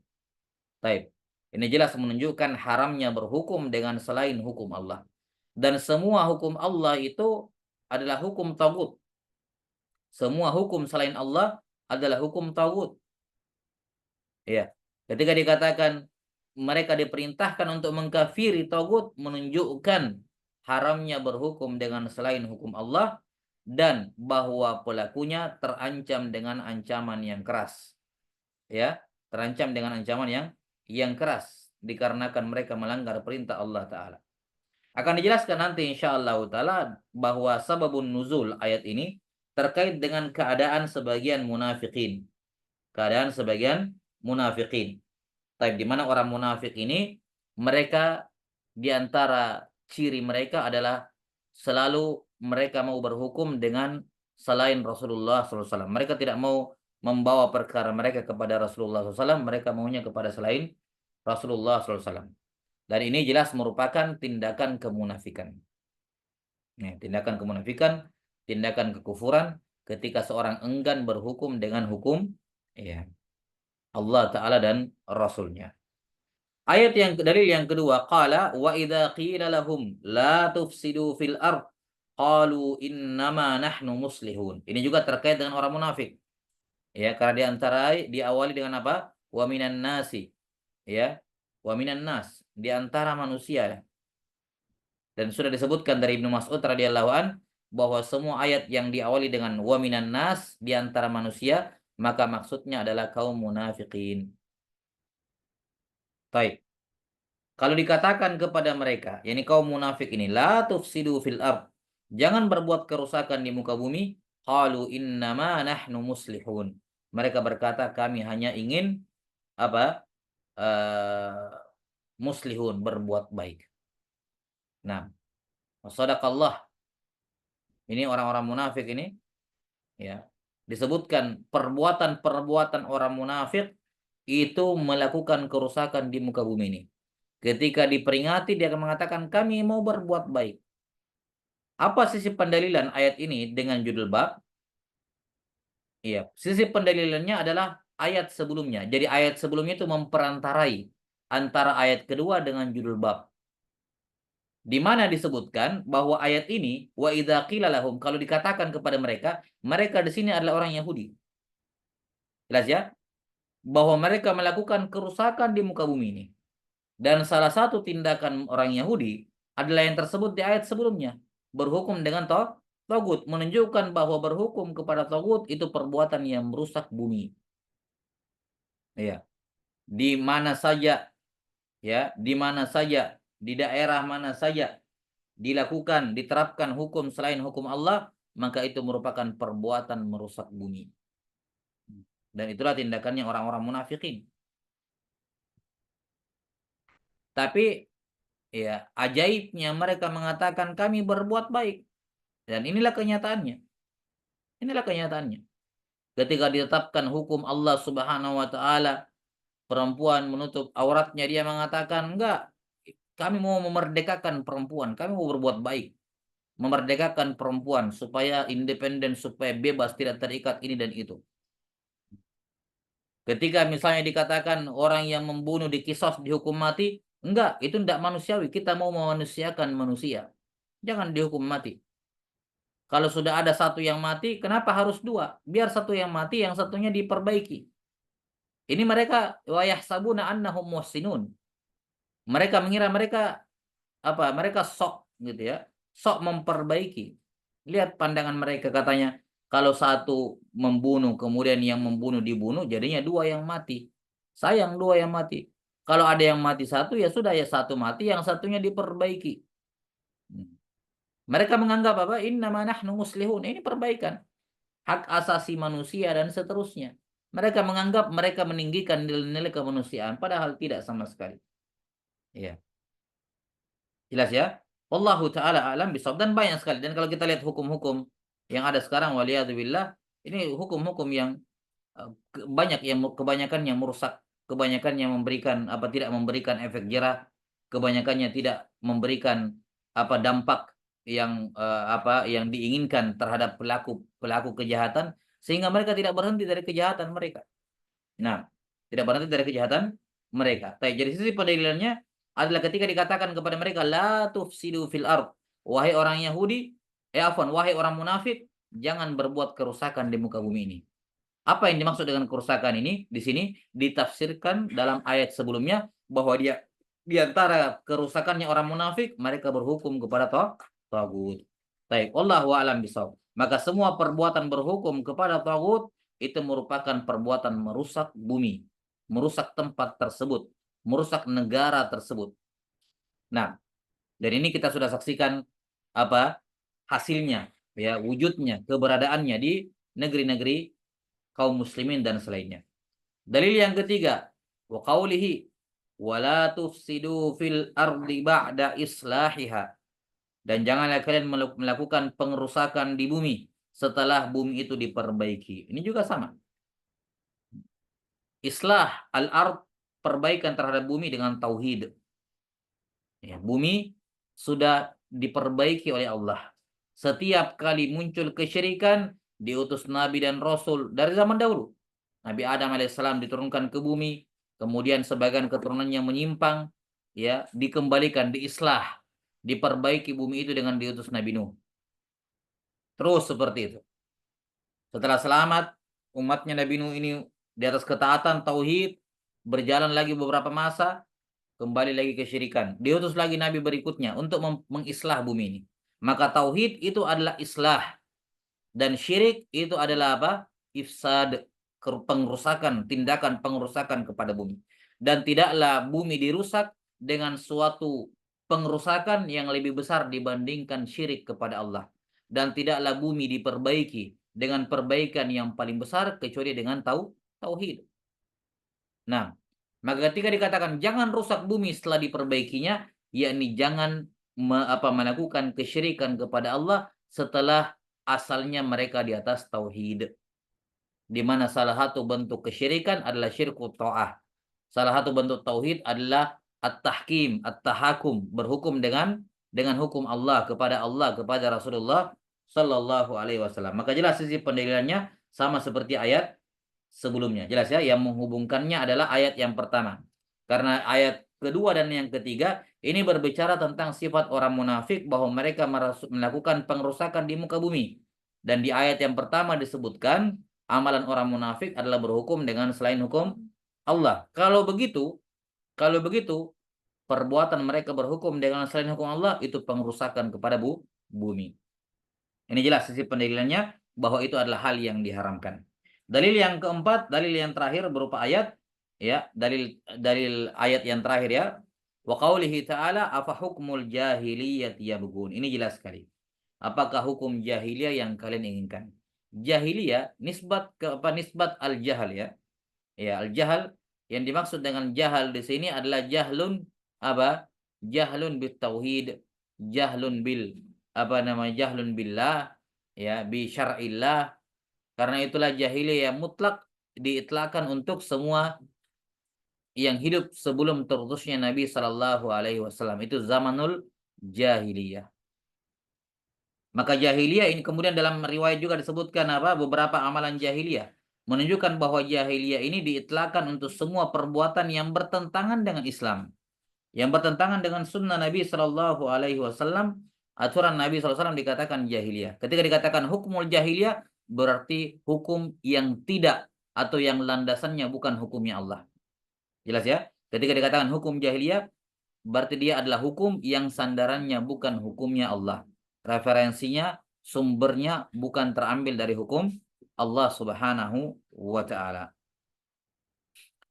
Baik. Ini jelas menunjukkan haramnya berhukum dengan selain hukum Allah. Dan semua hukum Allah itu adalah hukum tagut. Semua hukum selain Allah adalah hukum tagut. Ya. Ketika dikatakan mereka diperintahkan untuk mengkafiri tagut menunjukkan haramnya berhukum dengan selain hukum Allah dan bahwa pelakunya terancam dengan ancaman yang keras. Ya, terancam dengan ancaman yang keras dikarenakan mereka melanggar perintah Allah Ta'ala. Akan dijelaskan nanti insyaallah ta'ala bahwa sababun nuzul ayat ini terkait dengan keadaan sebagian munafikin. Keadaan sebagian munafikin. Tapi di mana orang munafik ini mereka di antara ciri mereka adalah selalu mereka mau berhukum dengan selain Rasulullah SAW. Mereka tidak mau membawa perkara mereka kepada Rasulullah SAW. Mereka maunya kepada selain Rasulullah SAW. Dan ini jelas merupakan tindakan kemunafikan. Tindakan kemunafikan, tindakan kekufuran ketika seorang enggan berhukum dengan hukum ya, Allah Ta'ala dan Rasulnya. Ayat dalil yang kedua, qala wa idza qila lahum la tufsidu fil ard qalu innama nahnu muslihun. Ini juga terkait dengan orang munafik. Ya, karena diawali dengan apa? Wa minan nasi. Ya. Wa minan nas, di antara manusia. Dan sudah disebutkan dari Ibnu Mas'ud radhiyallahu an bahwa semua ayat yang diawali dengan wa minan nas di antara manusia, maka maksudnya adalah kaum munafikin. Baik. Kalau dikatakan kepada mereka, yakni kaum munafik ini, la tufsidu fil ard, jangan berbuat kerusakan di muka bumi, qalu innama nahnu muslihun. Mereka berkata kami hanya ingin apa? Muslihun, berbuat baik. Nah, sadaqallah. Ini orang-orang munafik ini ya. Disebutkan perbuatan-perbuatan orang munafik itu melakukan kerusakan di muka bumi ini. Ketika diperingati dia akan mengatakan kami mau berbuat baik. Apa sisi pendalilan ayat ini dengan judul bab? Iya, sisi pendalilannya adalah ayat sebelumnya. Jadi ayat sebelumnya itu memperantarai antara ayat kedua dengan judul bab. Di mana disebutkan bahwa ayat ini wa idza qila lahum, kalau dikatakan kepada mereka, mereka di sini adalah orang Yahudi. Jelas ya? Bahwa mereka melakukan kerusakan di muka bumi ini. Dan salah satu tindakan orang Yahudi adalah yang tersebut di ayat sebelumnya, berhukum dengan togut, menunjukkan bahwa berhukum kepada togut itu perbuatan yang merusak bumi. Ya, di mana saja, ya, di mana saja, di daerah mana saja dilakukan, diterapkan hukum selain hukum Allah, maka itu merupakan perbuatan merusak bumi. Dan itulah tindakannya orang-orang munafikin. Tapi ya, ajaibnya mereka mengatakan kami berbuat baik. Dan inilah kenyataannya. Inilah kenyataannya. Ketika ditetapkan hukum Allah Subhanahu wa taala, perempuan menutup auratnya, dia mengatakan, enggak, kami mau memerdekakan perempuan, kami mau berbuat baik. Memerdekakan perempuan supaya independen, supaya bebas, tidak terikat ini dan itu. Ketika misalnya dikatakan orang yang membunuh dikisos dihukum mati, enggak, itu tidak manusiawi. Kita mau memanusiakan manusia. Jangan dihukum mati. Kalau sudah ada satu yang mati, kenapa harus dua? Biar satu yang mati, yang satunya diperbaiki. Ini mereka wayahsabuna annahum muhsinun. Mereka mengira mereka apa? Mereka sok gitu ya. Sok memperbaiki. Lihat pandangan mereka, katanya kalau satu membunuh kemudian yang membunuh dibunuh, jadinya dua yang mati. Sayang dua yang mati. Kalau ada yang mati satu, ya sudah, ya satu mati, yang satunya diperbaiki. Mereka menganggap apa? Innama nahnu muslihun. Ini perbaikan hak asasi manusia dan seterusnya. Mereka menganggap mereka meninggikan nilai-nilai kemanusiaan, padahal tidak sama sekali. Ya, jelas ya. Wallahu taala alam bisawab, dan banyak sekali. Dan kalau kita lihat hukum-hukum yang ada sekarang, waliyadzubillah, ini hukum-hukum yang banyak yang kebanyakan yang merusak, kebanyakan yang memberikan apa, tidak memberikan efek jerah, kebanyakannya tidak memberikan apa dampak yang apa yang diinginkan terhadap pelaku pelaku kejahatan, sehingga mereka tidak berhenti dari kejahatan mereka. Nah, tidak berhenti dari kejahatan mereka. Jadi sisi pendalilannya adalah ketika dikatakan kepada mereka la tufsidu fil ard, wahai orang Yahudi, wahai orang munafik, jangan berbuat kerusakan di muka bumi ini. Apa yang dimaksud dengan kerusakan ini? Di sini ditafsirkan dalam ayat sebelumnya bahwa dia di antara kerusakannya orang munafik, mereka berhukum kepada tagut. Baik, wallahu a'lam bishawab. Maka semua perbuatan berhukum kepada tagut itu merupakan perbuatan merusak bumi, merusak tempat tersebut, merusak negara tersebut. Nah, dari ini kita sudah saksikan apa hasilnya, ya, wujudnya, keberadaannya di negeri-negeri kaum muslimin dan selainnya. Dalil yang ketiga, wa qaulihi wala tufsidu fil ardi ba'da islahiha. Dan janganlah kalian melakukan pengerusakan di bumi setelah bumi itu diperbaiki. Ini juga sama. Islah al-ard, perbaikan terhadap bumi dengan tauhid. Ya, bumi sudah diperbaiki oleh Allah. Setiap kali muncul kesyirikan, diutus nabi dan rasul dari zaman dahulu. Nabi Adam alaihissalam diturunkan ke bumi, kemudian sebagian keturunannya menyimpang, ya, dikembalikan, diislah, diperbaiki bumi itu dengan diutus Nabi Nuh. Terus seperti itu. Setelah selamat, umatnya Nabi Nuh ini di atas ketaatan tauhid, berjalan lagi beberapa masa, kembali lagi kesyirikan. Diutus lagi nabi berikutnya untuk mengislah bumi ini. Maka tauhid itu adalah islah, dan syirik itu adalah apa? Ifsad, pengerusakan, tindakan pengerusakan kepada bumi. Dan tidaklah bumi dirusak dengan suatu pengerusakan yang lebih besar dibandingkan syirik kepada Allah. Dan tidaklah bumi diperbaiki dengan perbaikan yang paling besar kecuali dengan tauhid. Nah, maka ketika dikatakan jangan rusak bumi setelah diperbaikinya, yakni jangan melakukan kesyirikan kepada Allah setelah asalnya mereka di atas tauhid. Di mana salah satu bentuk kesyirikan adalah syirku ta'ah. Salah satu bentuk tauhid adalah at-tahkim, at-tahakum, berhukum dengan hukum Allah, kepada Rasulullah sallallahu alaihi wasallam. Maka jelas sisi pendalilannya sama seperti ayat sebelumnya. Jelas ya, yang menghubungkannya adalah ayat yang pertama. Karena ayat kedua dan yang ketiga Ini berbicara tentang sifat orang munafik bahwa mereka melakukan pengerusakan di muka bumi. Dan di ayat yang pertama disebutkan amalan orang munafik adalah berhukum dengan selain hukum Allah. Kalau begitu, perbuatan mereka berhukum dengan selain hukum Allah itu pengerusakan kepada bumi. Ini jelas sisi pendalilannya bahwa itu adalah hal yang diharamkan. Dalil yang keempat, dalil yang terakhir berupa ayat, ya, dalil ayat yang terakhir ya. Wa qaulihi ta'ala afa hukmul jahiliyati yabghun. Ini jelas sekali. Apakah hukum jahiliyah yang kalian inginkan? Jahiliyah nisbat ke apa? Nisbat al-jahal ya. Ya, al-jahal yang dimaksud dengan jahal di sini adalah jahlun apa? Jahlun bit tauhid, jahlun bil jahlun billah, ya, bi syar'illah. Karena itulah jahiliyah yang mutlak diitlakkan untuk semua yang hidup sebelum terutusnya Nabi Shallallahu Alaihi Wasallam. Itu zamanul jahiliyah. Maka jahiliyah ini kemudian dalam riwayat juga disebutkan apa? Beberapa amalan jahiliyah menunjukkan bahwa jahiliyah ini diitlakkan untuk semua perbuatan yang bertentangan dengan Islam, yang bertentangan dengan sunnah Nabi Shallallahu Alaihi Wasallam. Aturan Nabi SAW dikatakan jahiliyah. Ketika dikatakan hukumul jahiliyah, berarti hukum yang tidak atau yang landasannya bukan hukumnya Allah. Jelas ya? Ketika dikatakan hukum jahiliyah, berarti dia adalah hukum yang sandarannya bukan hukumnya Allah. Referensinya, sumbernya bukan terambil dari hukum Allah Subhanahu wa Ta'ala.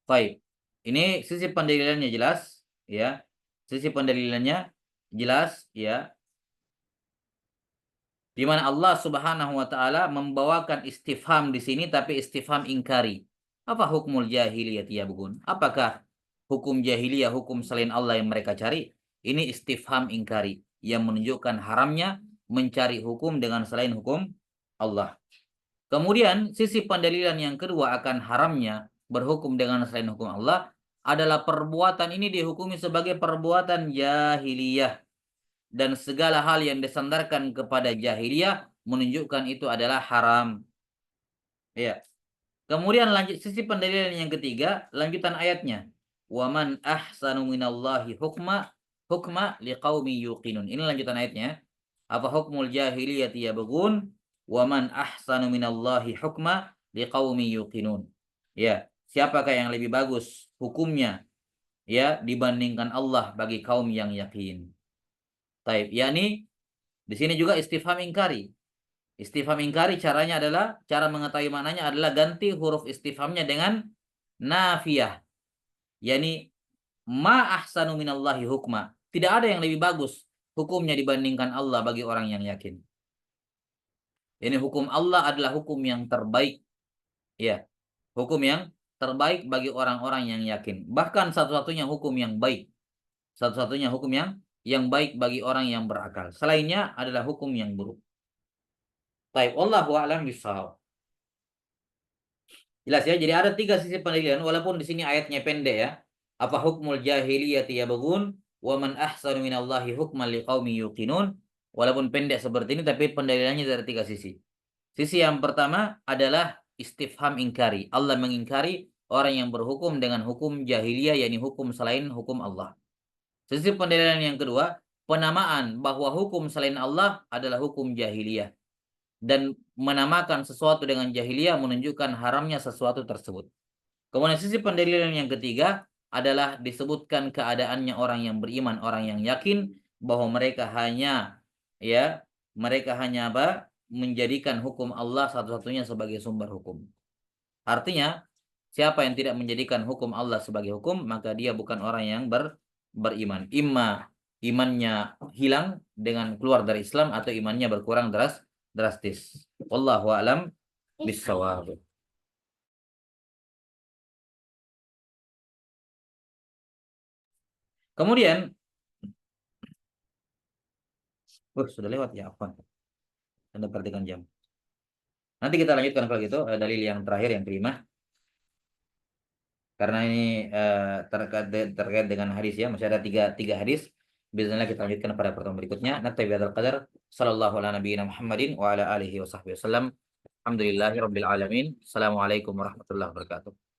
Baik, ini sisi pendalilannya jelas, ya. Sisi pendalilannya jelas, ya. Di mana Allah Subhanahu wa Ta'ala membawakan istifham di sini, tapi istifham ingkari. Apa hukumul jahiliyah yabghun? Apakah hukum jahiliyah, hukum selain Allah yang mereka cari? Ini istifham ingkari yang menunjukkan haramnya mencari hukum dengan selain hukum Allah. Kemudian sisi pendalilan yang kedua akan haramnya berhukum dengan selain hukum Allah adalah perbuatan ini dihukumi sebagai perbuatan jahiliyah. Dan segala hal yang disandarkan kepada jahiliyah menunjukkan itu adalah haram. Ya. Kemudian lanjut sisi pendalilan yang ketiga, lanjutan ayatnya. Waman ahsanu minallahi hukma liqaumi yuqinun. Ini lanjutan ayatnya. Apa hukmul jahiliyati yabghun waman ahsanu minallahi hukma liqaumi yuqinun. Ya, siapakah yang lebih bagus hukumnya ya dibandingkan Allah bagi kaum yang yakin. Taib, yakni di sini juga istifham ingkari. Istifham ingkari caranya adalah, cara mengetahui maknanya adalah ganti huruf istifhamnya dengan nafiyah. Yani ma ahsanu minallahi hukma. Tidak ada yang lebih bagus hukumnya dibandingkan Allah bagi orang yang yakin. Ini hukum Allah adalah hukum yang terbaik. Ya, hukum yang terbaik bagi orang-orang yang yakin. Bahkan satu-satunya hukum yang baik. Satu-satunya hukum yang baik bagi orang yang berakal. Selainnya adalah hukum yang buruk. Baik, wallahu a'lam bishawab. Jelas ya, jadi ada 3 sisi pendalilan walaupun di sini ayatnya pendek ya. Apa hukmul jahiliyati yabghun wa man ahsanu minallahi hukman liqaumi yuqinun. Walaupun pendek seperti ini tapi pendalilannya dari 3 sisi. Sisi yang pertama adalah istifham ingkari. Allah mengingkari orang yang berhukum dengan hukum jahiliyah, yakni hukum selain hukum Allah. Sisi pendalilan yang kedua, penamaan bahwa hukum selain Allah adalah hukum jahiliyah. Dan menamakan sesuatu dengan jahiliyah menunjukkan haramnya sesuatu tersebut. Kemudian sisi pendalilan yang ketiga adalah disebutkan keadaannya orang yang beriman, orang yang yakin bahwa mereka hanya menjadikan hukum Allah satu-satunya sebagai sumber hukum. Artinya, siapa yang tidak menjadikan hukum Allah sebagai hukum, maka dia bukan orang yang beriman. Imma imannya hilang dengan keluar dari Islam atau imannya berkurang drastis. Wallahu a'lam bishawab. Kemudian sudah lewat ya, apa? Anda perhatikan jam. Nanti kita lanjutkan kalau gitu dalil yang terakhir yang kelima. Karena ini terkait dengan hadis ya, masih ada tiga hadis. Bismillah kita lanjutkan pada pertemuan berikutnya. Naktabi hadzal qadar. Sallallahu ala nabiyyina Muhammadin wa ala alihi wa sahbihi wasallam. Alhamdulillahirabbil alamin. Assalamualaikum warahmatullahi wabarakatuh.